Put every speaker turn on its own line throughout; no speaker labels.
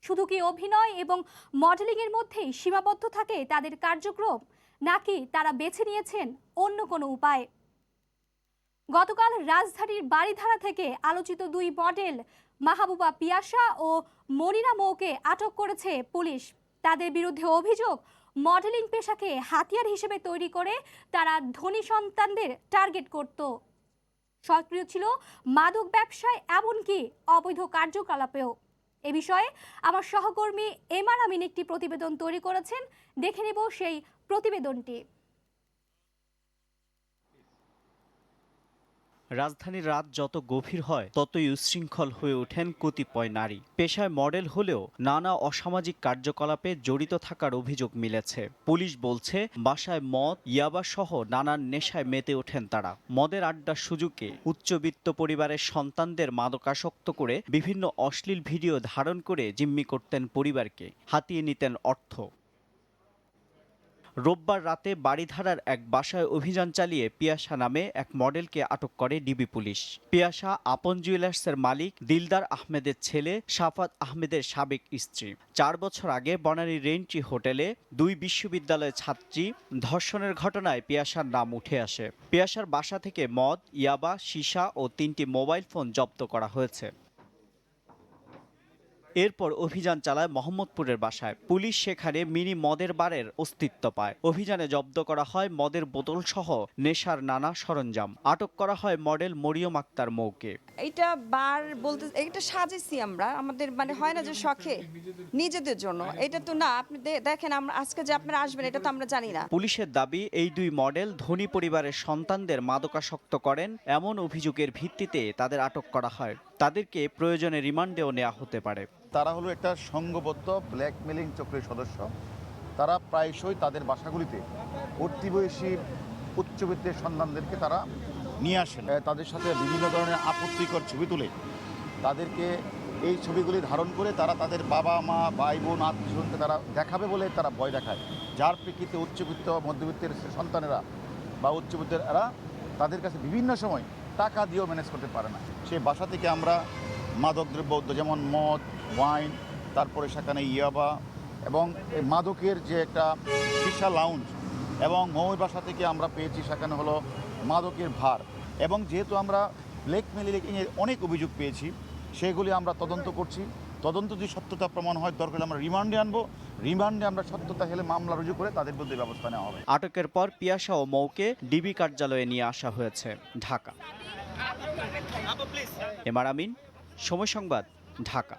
শুধু কি অভিনয় এবং মডেলিংয়ের মধ্যেই সীমাবদ্ধ থাকে তাদের কার্যক্রম, নাকি তারা বেছে নিয়েছেন অন্য কোনো উপায়? গতকাল রাজধানীর বারিধারা থেকে আলোচিত দুই মডেল মাহবুবা পিয়াসা ও মনিরা মৌকে আটক করেছে পুলিশ। তাদের বিরুদ্ধে অভিযোগ, মডেলিং পেশাকে হাতিয়ার হিসেবে তৈরি করে তারা ধনী সন্তানদের টার্গেট করত। সক্রিয় ছিল মাদক ব্যবসায়, এমনকি অবৈধ কার্যকলাপেও। এ বিষয়ে আমার সহকর্মী এমআর আমিন একটি প্রতিবেদন তৈরি করেছেন, দেখে নেব সেই প্রতিবেদনটি।
রাজধানীর রাত যত গভীর হয় ততই উচ্ছৃঙ্খল হয়ে ওঠেন কতিপয় নারী। পেশায় মডেল হলেও নানা অসামাজিক কার্যকলাপে জড়িত থাকার অভিযোগ মিলেছে। পুলিশ বলছে, বাসায় মদ, ইয়াবা সহ নানান নেশায় মেতে ওঠেন তারা। মদের আড্ডার সুযোগে উচ্চবিত্ত পরিবারের সন্তানদের মাদকাসক্ত করে বিভিন্ন অশ্লীল ভিডিও ধারণ করে জিম্মি করতেন পরিবারকে, হাতিয়ে নিতেন অর্থ। রোববার রাতে বারিধারার এক বাসায় অভিযান চালিয়ে পিয়াসা নামে এক মডেলকে আটক করে ডিবি পুলিশ। পিয়াসা আপন জুয়েলার্সের মালিক দিলদার আহমেদের ছেলে সাফাত আহমেদের সাবেক স্ত্রী। 4 বছর আগে বনানীর রেইনট্রি হোটেলে দুই বিশ্ববিদ্যালয়ের ছাত্রী ধর্ষণের ঘটনায় পিয়াসার নাম উঠে আসে। পিয়াসার বাসা থেকে মদ, ইয়াবা, সীসা ও 3টি মোবাইল ফোন জব্দ করা হয়েছে। এরপর অভিযান চালায় মোহাম্মদপুরের বাসায়। পুলিশ সেখানে মিনি মদের বারের অস্তিত্ব পায়। অভিযানে জব্দ করা হয় মদের বোতল সহ নেশার নানা সরঞ্জাম। আটক করা হয় মডেল মরিয়ম আক্তার মৌকে।
এইটা বার বলতে এটা সাজেছি আমরা, আমাদের মানে হয় না যে শখে নিজেদের জন্য। এটা তো না, আপনি দেখেন আমরা আজকে যে আপনারা আসবেন এটা তো আমরা জানি না।
পুলিশের দাবি, এই দুই মডেল ধনী পরিবারের সন্তানদের মাদকাসক্ত করেন, এমন অভিযোগের ভিত্তিতে তাদের আটক করা হয়। তাদেরকে প্রয়োজনে রিমান্ডেও নেওয়া হতে পারে।
তারা হলো একটা সংঘবদ্ধ ব্ল্যাকমেলিং চক্রের সদস্য। তারা প্রায়শই তাদের বাসাগুলিতে অতিবয়সী উচ্চবিত্তের সন্তানদেরকে তারা নিয়ে আসেন। তাদের সাথে বিভিন্ন ধরনের আপত্তিকর ছবি তুলে তাদেরকে এই ছবিগুলি ধারণ করে তারা তাদের বাবা মা ভাই বোন আত্মীয়স্বজনকে তারা দেখাবে বলে তারা ভয় দেখায়, যার প্রেক্ষিতে উচ্চবিত্ত মধ্যবিত্তের সন্তানেরা বা উচ্চবিত্তেরা তাদের কাছে বিভিন্ন সময় টাকা দিয়েও ম্যানেজ করতে পারে না। সেই বাসা থেকে আমরা মাদকদ্রব্য যেমন মদ, ওয়াইন, তারপরে সেখানে ইয়াবা এবং মাদকের যে একটা সীসা লাউঞ্জ, এবং মৌয়ের বাসা থেকে আমরা পেয়েছি সেখানে হলো মাদকের ভার। এবং যেহেতু আমরা ব্ল্যাকমেলিংয়ের অনেক অভিযোগ পেয়েছি, সেগুলি আমরা তদন্ত করছি। তদন্ত যদি সত্যতা প্রমাণ হয়, দরকার আমরা রিমান্ডে আনবো। রিমান্ডে আমরা সত্যতা হলে মামলা রুজু করে তাদের বিরুদ্ধে ব্যবস্থা নেওয়া হবে।
আটকের পর পিয়াসা ও মৌকে ডিবি কার্যালয়ে নিয়ে আসা হয়েছে ঢাকা। এমআর আমিন, সময় সংবাদ, ঢাকা।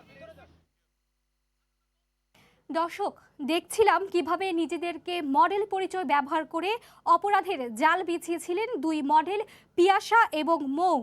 দর্শক, দেখছিলাম কিভাবে নিজেদেরকে মডেল পরিচয় ব্যবহার করে অপরাধের জাল বিছিয়েছিলেন দুই মডেল পিয়াসা এবং মৌ।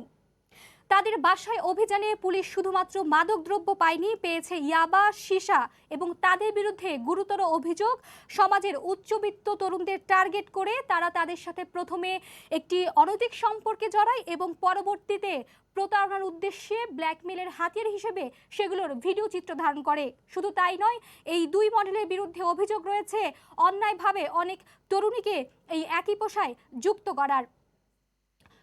তাদের বাসায় অভিযানে পুলিশ শুধুমাত্র মাদকদ্রব্য পায়নি, পেয়েছে ইয়াবা, সীসা এবং তাদের বিরুদ্ধে গুরুতর অভিযোগ, সমাজের উচ্চবিত্ত তরুণদের টার্গেট করে তারা তাদের সাথে প্রথমে একটি অনৈতিক সম্পর্কে জড়ায় এবং পরবর্তীতে প্রতারণার উদ্দেশ্যে ব্ল্যাকমেলের হাতিয়ার হিসেবে সেগুলোর ভিডিও চিত্র ধারণ করে। শুধু তাই নয়, এই দুই মডেলের বিরুদ্ধে অভিযোগ রয়েছে অন্যায়ভাবে অনেক তরুণীকে এই একই পেশায় যুক্ত করার।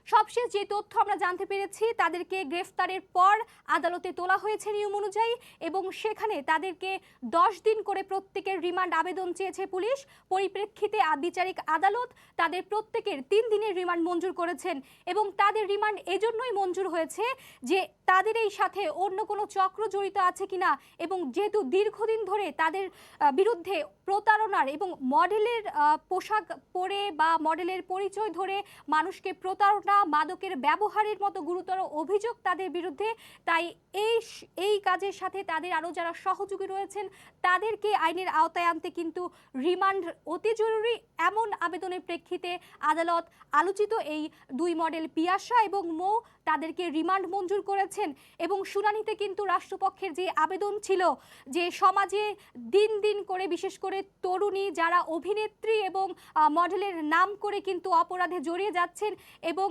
সবশেষ যে তথ্য আমরা জানতে পেরেছি, তাদেরকে গ্রেফতারের পর আদালতে তোলা হয়েছে নিয়ম অনুযায়ী এবং সেখানে তাদেরকে 10 দিন করে প্রত্যেকের রিমান্ড আবেদন চেয়েছে পুলিশ। পরিপ্রেক্ষিতে বিচারিক আদালত তাদের প্রত্যেকের 3 দিনের রিমান্ড মঞ্জুর করেছেন এবং তাদের রিমান্ড এজন্যই মঞ্জুর হয়েছে যে তাদের এই সাথে অন্য কোনো চক্র জড়িত আছে কিনা, এবং যেহেতু দীর্ঘদিন ধরে তাদের বিরুদ্ধে প্রতারণার এবং মডেলের পোশাক পরে বা মডেলের পরিচয় ধরে মানুষকে প্রতারণা, মাদকের ব্যবহারের মতো গুরুতর অভিযোগ তাদের বিরুদ্ধে, তাই এই কাজের সাথে তাদের আরও যারা সহযোগী রয়েছেন তাদেরকে আইনের আওতায় আনতে কিন্তু রিমান্ড অতি জরুরি। এমন আবেদনের প্রেক্ষিতে আদালত আলোচিত এই দুই মডেল পিয়াসা এবং মৌ তাদেরকে রিমান্ড মঞ্জুর করেছেন এবং শুনানিতে কিন্তু রাষ্ট্রপক্ষের যে আবেদন ছিল যে সমাজে দিন দিন করে বিশেষ করে তরুণী যারা অভিনেত্রী এবং মডেলের নাম করে কিন্তু অপরাধে জড়িয়ে যাচ্ছেন এবং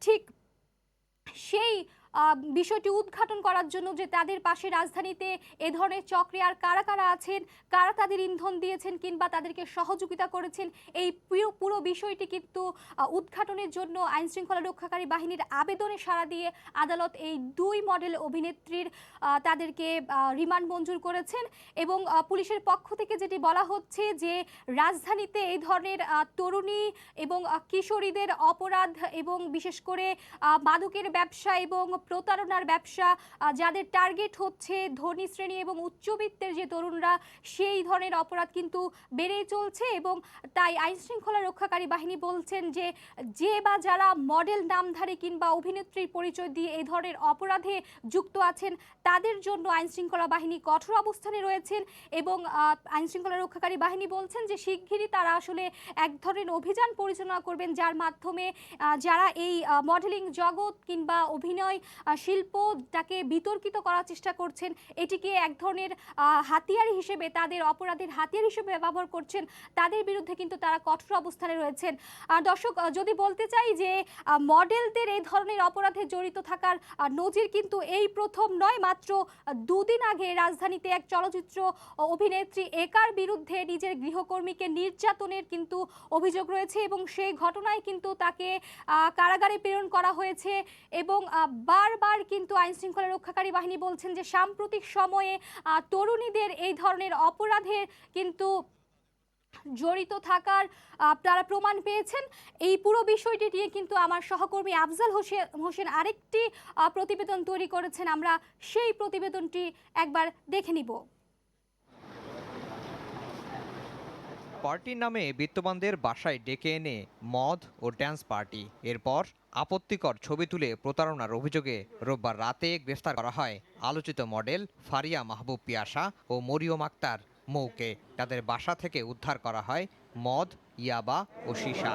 ঠিক সেই বিষয়টি উদ্ঘাটন করার জন্য যে তাদের পাশে রাজধানীতে এ ধরনের চক্রে আর কারা কারা আছেন, কারা তাদের ইন্ধন দিয়েছেন কিংবা তাদেরকে সহযোগিতা করেছেন, এই পুরো বিষয়টি কিন্তু উদ্ঘাটনের জন্য আইনশৃঙ্খলা রক্ষাকারী বাহিনীর আবেদনে সাড়া দিয়ে আদালত এই 2 মডেল অভিনেত্রীর তাদেরকে রিমান্ড মঞ্জুর করেছেন। এবং পুলিশের পক্ষ থেকে যেটি বলা হচ্ছে যে রাজধানীতে এই ধরনের তরুণী এবং কিশোরীদের অপরাধ এবং বিশেষ করে মাদকের ব্যবসা এবং প্রতারণার ব্যবসা, যাদের টার্গেট হচ্ছে ধনী শ্রেণী এবং উচ্চবিত্তের যে তরুণরা, সেই ধরনের অপরাধ কিন্তু বেড়েই চলছে। এবং তাই আইনশৃঙ্খলা রক্ষাকারী বাহিনী বলছেন যে বা যারা মডেল নামধারী কিংবা অভিনেত্রীর পরিচয় দিয়ে এই ধরনের অপরাধে যুক্ত আছেন তাদের জন্য আইনশৃঙ্খলা বাহিনী কঠোর অবস্থানে রয়েছেন। এবং আইনশৃঙ্খলা রক্ষাকারী বাহিনী বলছেন যে শিগগিরই তারা আসলে এক ধরনের অভিযান পরিচালনা করবেন, যার মাধ্যমে যারা এই মডেলিং জগৎ কিংবা অভিনয় শিল্পটাকে বিতর্কিত করার চেষ্টা করছেন, এটিকে এক ধরনের হাতিয়ার হিসেবে, তাদের অপরাধের হাতিয়ার হিসেবে ব্যবহার করছেন, তাদের বিরুদ্ধে কিন্তু তারা কঠোর অবস্থানে রয়েছেন। দর্শক, যদি বলতে চাই যে মডেলদের এই ধরনের অপরাধে জড়িত থাকার নজির কিন্তু এই প্রথম নয়। মাত্র 2 দিন আগে রাজধানীতে এক চলচ্চিত্র অভিনেত্রী একার বিরুদ্ধে নিজের গৃহকর্মীকে নির্যাতনের কিন্তু অভিযোগ রয়েছে এবং সেই ঘটনায় কিন্তু তাকে কারাগারে প্রেরণ করা হয়েছে। এবং বারবার কিন্তু আইনশৃঙ্খলা রক্ষাকারী বাহিনী বলছেন যে সাম্প্রতিক সময়ে তরুণীদের এই ধরনের অপরাধে কিন্তু জড়িত থাকার তারা প্রমাণ পেয়েছেন। এই পুরো বিষয়টি নিয়ে কিন্তু আমার সহকর্মী আফজাল হোসেন আরেকটি প্রতিবেদন তৈরি করেছেন, আমরা সেই প্রতিবেদনটি একবার দেখে নিব।
পার্টির নামে বিত্তবানদের বাসায় ডেকে এনে মদ ও ড্যান্স পার্টি, এরপর আপত্তিকর ছবি তুলে প্রতারণার অভিযোগে রোববার রাতে গ্রেফতার করা হয় আলোচিত মডেল ফারিয়া মাহবুব পিয়াসা ও মরিয়ম আক্তার মৌকে। তাদের বাসা থেকে উদ্ধার করা হয় মদ, ইয়াবা ও সীসা।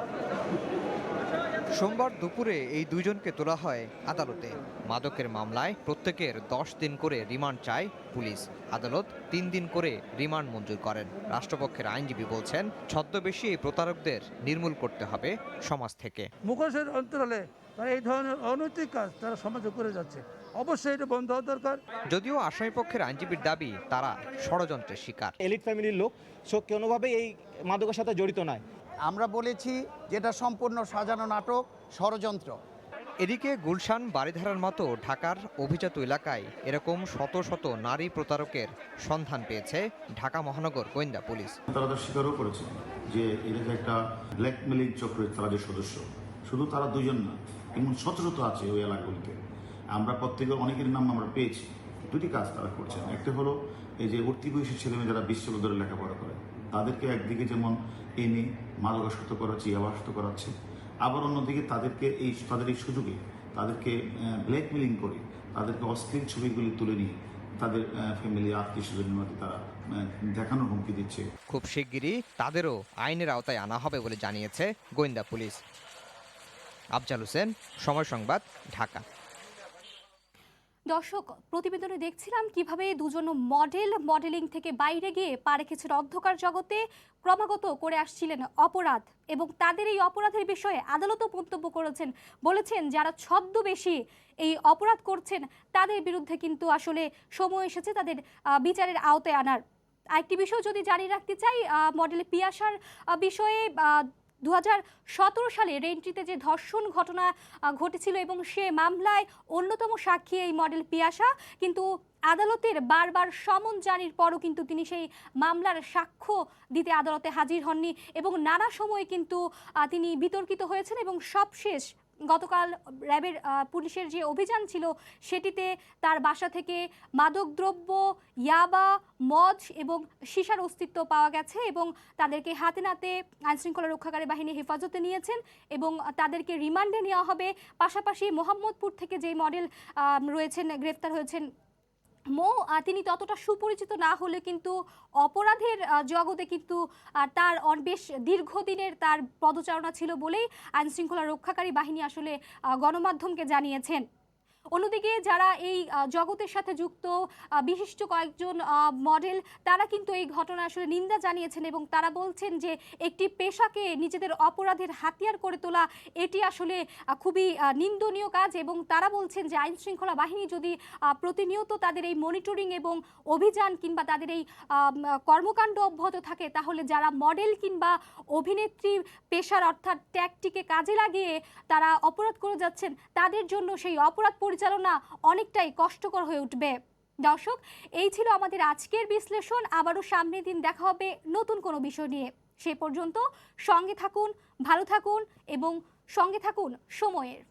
সোমবার দুপুরে এই দুইজনকে তোলা হয় আদালতে। মাদকের মামলায় প্রত্যেকের 10 দিন করে রিমান্ড চায় পুলিশ। আদালত 3 দিন করে রিমান্ড মঞ্জুর করেন। রাষ্ট্রপক্ষের আইনজীবী বলছেন, ছদ্মবেশী এই প্রতারকদের নির্মূল করতে হবে সমাজ থেকে।
মুখোশের অন্তরালে তারা এই ধরনের অনৈতিক কাজ তারা সমাজে করে যাচ্ছে, অবশ্যই এটা বন্ধ হওয়া দরকার।
যদিও আসামিপক্ষের আইনজীবীর দাবি তারা ষড়যন্ত্রের শিকার।
এলিট ফ্যামিলির লোক, সো কোনোভাবেই এই মাদকের সাথে জড়িত নয়।
আমরা বলেছি যেটা সম্পূর্ণ সাজানো নাটক, ষড়যন্ত্র।
এদিকে গুলশান, বারিধারার মতো ঢাকার অভিজাত এলাকায় এরকম শত শত নারী প্রতারকের সন্ধান পেয়েছে ঢাকা মহানগর গোয়েন্দা পুলিশ।
তারা তো স্বীকারও করেছে যে এটা যে একটা ব্ল্যাকমেলিং চক্রের তারা যে সদস্য, শুধু তারা দুজন না, এমন শত শত আছে ওই এলাকাগুলিতে। আমরা প্রত্যেকের অনেকের নাম আমরা পেয়েছি। 2টি কাজ তারা করছেন। একটা হলো এই যে উঠতি বয়সী ছেলেমেয়ে যারা বিশ্ববিদ্যালয়ে লেখাপড়া করে, তাদেরকে একদিকে যেমন এনে মাদকাসক্ত করাচ্ছে, ইয়াবাসক্ত করাচ্ছে, আবার অন্যদিকে তাদেরকে তাদের এই সুযোগে তাদেরকে ব্ল্যাকমেলিং করে তাদেরকে অশ্লীল ছবিগুলি তুলে নিয়ে তাদের ফ্যামিলি, আত্মীয় স্বজনের মধ্যে তারা দেখানোর হুমকি দিচ্ছে।
খুব শিগগিরই তাদেরও আইনের আওতায় আনা হবে বলে জানিয়েছে গোয়েন্দা পুলিশ। আফজাল হোসেন, সময় সংবাদ, ঢাকা।
দর্শক, প্রতিবেদনে দেখছিলাম কিভাবে দুজন মডেলিং থেকে বাইরে গিয়ে পা রেখেছেন অন্ধকার জগতে, ক্রমাগত করে আসছিলেন অপরাধ এবং তাদের এই অপরাধের বিষয়ে আদালতও মন্তব্য করেছেন, বলেছেন যারা ছদ্মবেশী এই অপরাধ করছেন তাদের বিরুদ্ধে কিন্তু আসলে সময় এসেছে তাদের বিচারের আওতায় আনার। আরেকটি বিষয় যদি জানিয়ে রাখতে চাই, মডেল পিয়াসার বিষয়ে 2017 সালে রেন্ট্রিতে যে ধর্ষণ ঘটনা ঘটেছিল এবং সে মামলায় অন্যতম সাক্ষী এই মডেল পিয়াসা, কিন্তু আদালতের বারবার সমন জারির পরও কিন্তু তিনি সেই মামলার সাক্ষ্য দিতে আদালতে হাজির হননি এবং নানা সময়ে কিন্তু তিনি বিতর্কিত হয়েছেন। এবং সবশেষ গতকাল র্যাবের পুলিশের যে অভিযান ছিল সেটিতে তার বাসা থেকে মাদকদ্রব্য, ইয়াবা, মদ এবং সীসার অস্তিত্ব পাওয়া গেছে এবং তাদেরকে হাতে নাতে আইনশৃঙ্খলা রক্ষাকারী বাহিনী হেফাজতে নিয়েছেন এবং তাদেরকে রিমান্ডে নেওয়া হবে। পাশাপাশি মোহাম্মদপুর থেকে যেই মডেল রয়েছেন, গ্রেফতার হয়েছেন তিনি ততটা সুপরিচিত না হলে কিন্তু অপরাধের জগতে কিন্তু তার বেশ দীর্ঘদিনের তার পদচারণা ছিল বলেই আইনশৃঙ্খলা রক্ষাকারী বাহিনী আসলে গণমাধ্যমকে জানিয়েছেন। অন্যদিকে যারা এই জগতের সাথে যুক্ত বিশিষ্ট কয়েকজন মডেল তারা কিন্তু এই ঘটনা আসলে নিন্দা জানিয়েছেন এবং তারা বলছেন যে একটি পেশাকে নিজেদের অপরাধের হাতিয়ার করে তোলা এটি আসলে খুবই নিন্দনীয় কাজ এবং তারা বলছেন যে আইন শৃঙ্খলা বাহিনী যদি প্রতিনিয়ত তাদের এই মনিটরিং এবং অভিযান কিংবা তাদের এই কর্মকাণ্ড অব্যাহত থাকে তাহলে যারা মডেল কিংবা অভিনেত্রী পেশার অর্থাৎ ট্যাগটিকে কাজে লাগিয়ে তারা অপরাধ করে যাচ্ছেন তাদের জন্য সেই অপরাধ পরিচালনা অনেকটাই কষ্টকর হয়ে উঠবে। দর্শক, এই ছিল আমাদের আজকের বিশ্লেষণ। আবারও সামনের দিন দেখা হবে নতুন কোনো বিষয় নিয়ে। সে পর্যন্ত সঙ্গে থাকুন, ভালো থাকুন এবং সঙ্গে থাকুন সময়ের।